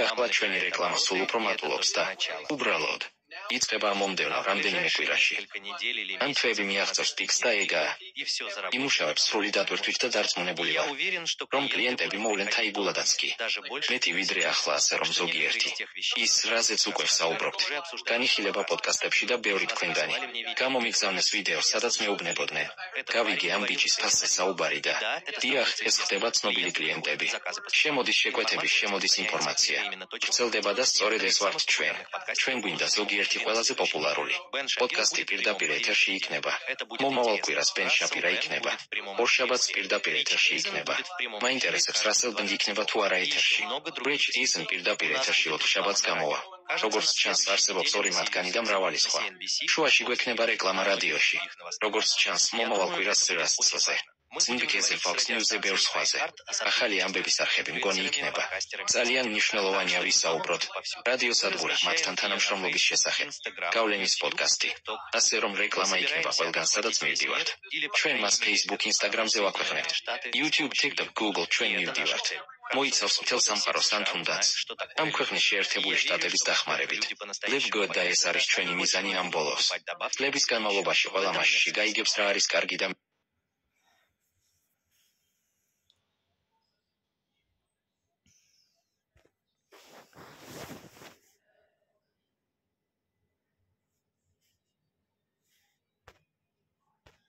ახლა ჩვენი რეკლამა სულ უფრო მატულობს და უბრალოდ იწყება მომდევნო რამდენიმე კვირაში. ან თვეები მიაღწევს პიკს და ეგაა. იმუშავებს სრული დატვირთვით და დარწმუნებული ვარ, რომ კლიენტები მოვლენ თაიგულადაც კი. მეტი ვიდრე ახლა ასე რომ ზოგიერთი. ის, რაზეც უკვე ვსაუბრობთ, განიხილება პოდკასტებში და ბევრი თქვენგანი. გამომიგზავნეს ვიდეო, სადაც მეუბნებოდნენ. გავიგე ამ ბიჭის ფასზე საუბარი და დიახ, ეს ხდება ცნობილი კლიენტები. შემოდის შეკვეთები, შემოდის ინფორმაცია. ვრცელდება და სწორედ ეს ვართ ჩვენ. ჩვენ გვინდა ზოგიერთი ყველაზე პოპულარული პოდკასტი პირდაპირ ეთერში იქნება. მომავალ კვირას ბენ შაპირა იქნება. ორშაბათს პირდაპირ ეთერში იქნება. მაინტერესებს რასელ ბენდ იქნება თუ არა ეთერში. ბრიჯ იზენ პირდაპირ ეთერში ოთხშაბათს გამოვა. როგორც ჩანს, არსებობს ორი მათგანი და მრავალი სხვა. შუაში გვექნება რეკლამა რადიოში. როგორც ჩანს, მომავალ კვირას CBS-ზე. Syndicated Fox News-ზე ბევრ სხვაზე. ახალი ამბების არხები მგონი იქნება. ძალიან მნიშვნელოვანია ვისაუბროთ რადიოსადგურებ მათთან თანამშრომლობის შესახებ. გავლენის პოდკასტი. ასე რომ რეკლამა იქნება ყველგან, სადაც მივდივართ. ჩვენ მას Facebook, Instagram-ზე ვაქვეყნებთ. YouTube, TikTok, Google ჩვენ მივდივართ. მოიცავს მთელ სამყაროს ან თუნდაც ამ ქვეყნის შეერთებული შტატების დახმარებით. Live good და ეს არის ჩვენი მიზანი ამ ბოლოს. წლების განმავლობაში ყველა მასში გაიგებს რა არის კარგი და